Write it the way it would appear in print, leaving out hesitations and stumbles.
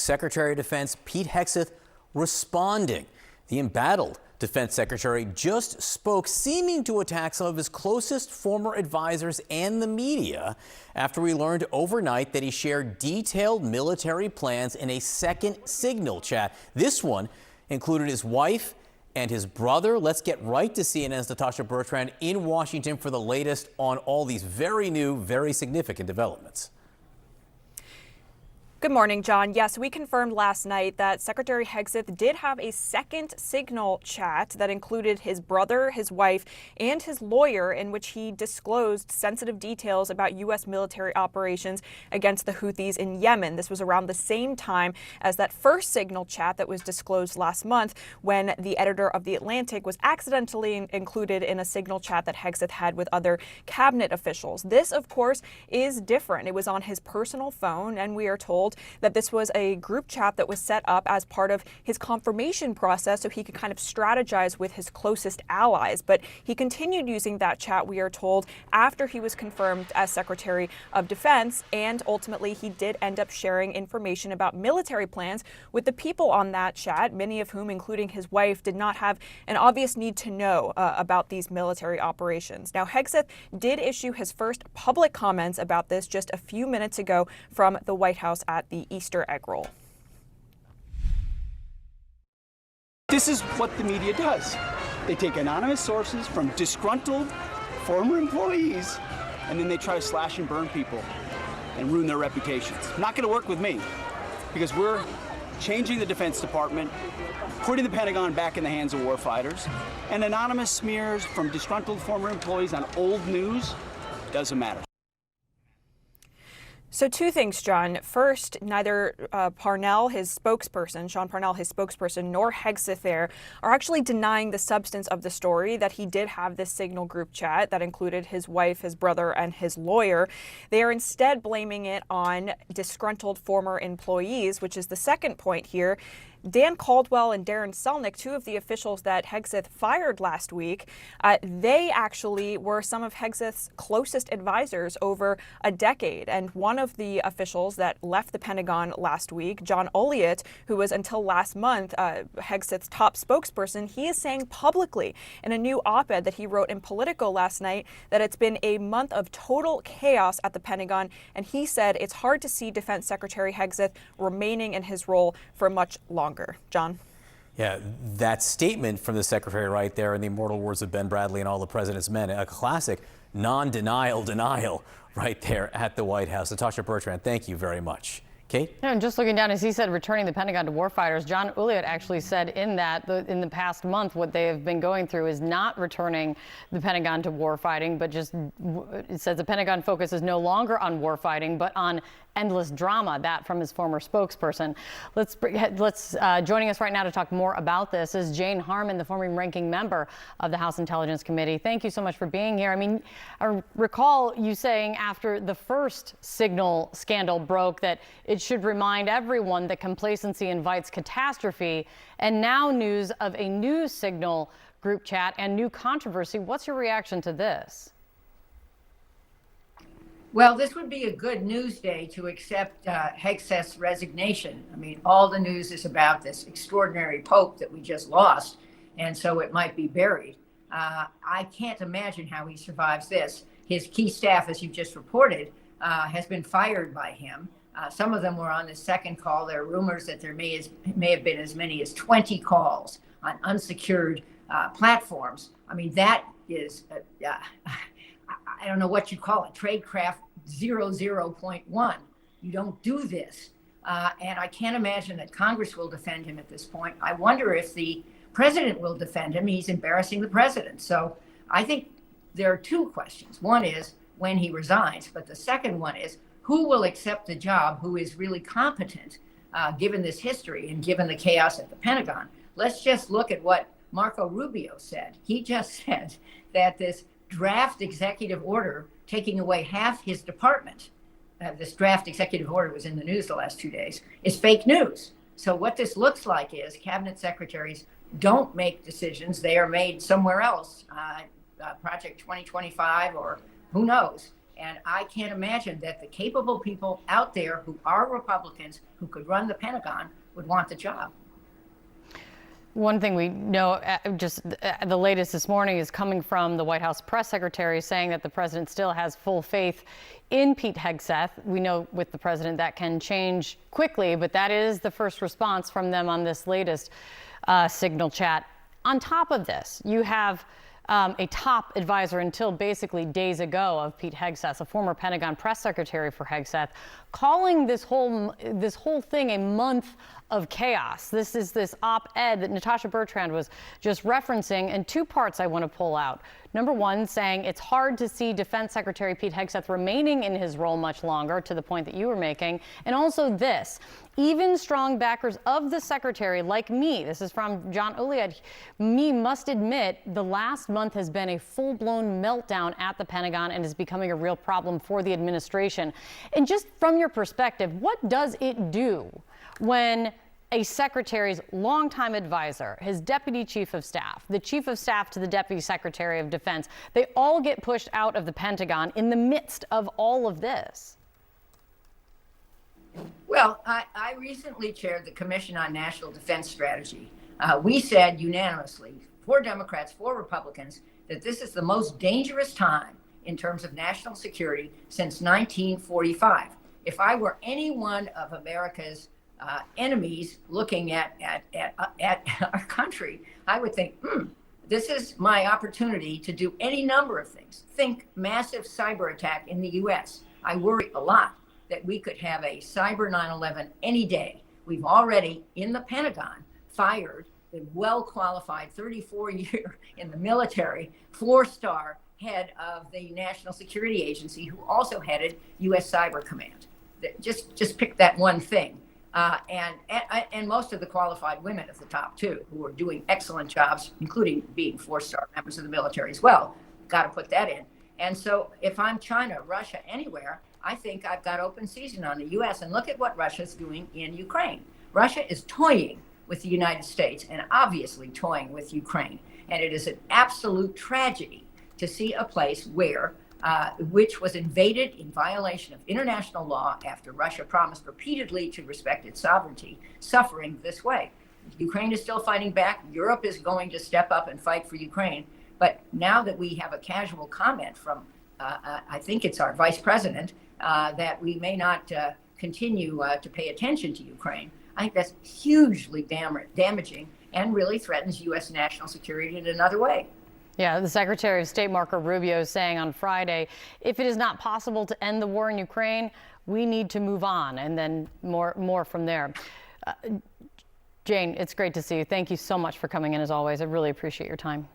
Secretary of Defense Pete Hegseth responding. The embattled Defense Secretary just spoke, seeming to attack some of his closest former advisors and the media after we learned overnight that he shared detailed military plans in a second signal chat. This one included his wife and his brother. Let's get right to CNN's Natasha Bertrand in Washington for the latest on all these very new, very significant developments. Good morning, John. Yes, we confirmed last night that Secretary Hegseth did have a second signal chat that included his brother, his wife, and his lawyer, in which he disclosed sensitive details about U.S. military operations against the Houthis in Yemen. This was around the same time as that first signal chat that was disclosed last month, when the editor of The Atlantic was accidentally included in a signal chat that Hegseth had with other cabinet officials. This, of course, is different. It was on his personal phone, and we are told that this was a group chat that was set up as part of his confirmation process so he could kind of strategize with his closest allies. But he continued using that chat, we are told, after he was confirmed as Secretary of Defense, and ultimately he did end up sharing information about military plans with the people on that chat, many of whom, including his wife, did not have an obvious need to know about these military operations. Now, Hegseth did issue his first public comments about this just a few minutes ago from the White House at the Easter egg roll. This is what the media does. They take anonymous sources from disgruntled former employees, and then they try to slash and burn people and ruin their reputations. Not going to work with me, because we're changing the Defense Department, putting the Pentagon back in the hands of warfighters, and anonymous smears from disgruntled former employees on old news doesn't matter. So two things, John. First, neither Parnell, his spokesperson, Sean Parnell, his spokesperson, nor Hegseth there are actually denying the substance of the story, that he did have this signal group chat that included his wife, his brother, and his lawyer. They are instead blaming it on disgruntled former employees, which is the second point here. Dan Caldwell and Darren Selnick, two of the officials that Hegseth fired last week, they actually were some of Hegseth's closest advisors over a decade. And one of the officials that left the Pentagon last week, John Olliott, who was until last month Hegseth's top spokesperson, he is saying publicly in a new op-ed that he wrote in Politico last night that it's been a month of total chaos at the Pentagon. And he said it's hard to see Defense Secretary Hegseth remaining in his role for much longer. John? Yeah, that statement from the secretary right there, in the immortal words of Ben Bradley and All the President's Men, a classic non-denial denial right there at the White House. Natasha Bertrand, thank you very much. Kate? Yeah, and just looking down, as he said, returning the Pentagon to warfighters, John Olliott actually said in the past month, what they have been going through is not returning the Pentagon to warfighting, but just, it says the Pentagon focus is no longer on warfighting, but on endless drama. That from his former spokesperson. Joining us right now to talk more about this is Jane Harman, the former ranking member of the House Intelligence Committee. Thank you so much for being here. I mean, I recall you saying after the first signal scandal broke that it should remind everyone that complacency invites catastrophe, and now news of a new signal group chat and new controversy. What's your reaction to this? Well, this would be a good news day to accept Hegseth's resignation. I mean, all the news is about this extraordinary pope that we just lost, and so it might be buried. I can't imagine how he survives this. His key staff, as you just reported, has been fired by him. Some of them were on the second call. There are rumors that there may have been as many as 20 calls on unsecured platforms. I mean, that is I don't know what you call it, tradecraft 00.1. You don't do this. And I can't imagine that Congress will defend him at this point. I wonder if the president will defend him. He's embarrassing the president. So I think there are two questions. One is when he resigns, but the second one is who will accept the job, who is really competent, given this history and given the chaos at the Pentagon. Let's just look at what Marco Rubio said. He just said that this draft executive order taking away half his department, this draft executive order was in the news the last 2 days, is fake news. So what this looks like is cabinet secretaries don't make decisions. They are made somewhere else, Project 2025 or who knows. And I can't imagine that the capable people out there who are Republicans who could run the Pentagon would want the job. One thing we know, the latest this morning, is coming from the White House press secretary saying that the president still has full faith in Pete Hegseth. We know with the president that can change quickly, but that is the first response from them on this latest signal chat. On top of this, you have a top advisor until basically days ago of Pete Hegseth, a former Pentagon press secretary for Hegseth, calling this whole thing a month of chaos. This is this op-ed that Natasha Bertrand was just referencing, and two parts I want to pull out. Number one, saying it's hard to see Defense Secretary Pete Hegseth remaining in his role much longer, to the point that you were making. And also this, even strong backers of the secretary like me, this is from John Uliad, me must admit the last month has been a full-blown meltdown at the Pentagon and is becoming a real problem for the administration. And just from your perspective, what does it do when a secretary's longtime advisor, his deputy chief of staff, the chief of staff to the deputy secretary of defense, they all get pushed out of the Pentagon in the midst of all of this? Well, I recently chaired the Commission on National Defense Strategy. We said unanimously, 4 Democrats, 4 Republicans, that this is the most dangerous time in terms of national security since 1945. If I were any one of America's enemies looking at our country, I would think, this is my opportunity to do any number of things. Think massive cyber attack in the U.S. I worry a lot that we could have a cyber 9/11 any day. We've already, in the Pentagon, fired a well-qualified 34-year in the military, 4-star head of the National Security Agency, who also headed U.S. Cyber Command. Just pick that one thing. And most of the qualified women at the top, too, who are doing excellent jobs, including being 4-star members of the military as well. Got to put that in. And so if I'm China, Russia, anywhere, I think I've got open season on the U.S. And look at what Russia's doing in Ukraine. Russia is toying with the United States and obviously toying with Ukraine. And it is an absolute tragedy to see a place which was invaded in violation of international law after Russia promised repeatedly to respect its sovereignty, suffering this way. Ukraine is still fighting back. Europe is going to step up and fight for Ukraine. But now that we have a casual comment from, I think it's our vice president, that we may not continue to pay attention to Ukraine, I think that's hugely damaging and really threatens U.S. national security in another way. Yeah, the Secretary of State Marco Rubio saying on Friday, if it is not possible to end the war in Ukraine, we need to move on, and then more from there. Jane, it's great to see you. Thank you so much for coming in, as always. I really appreciate your time.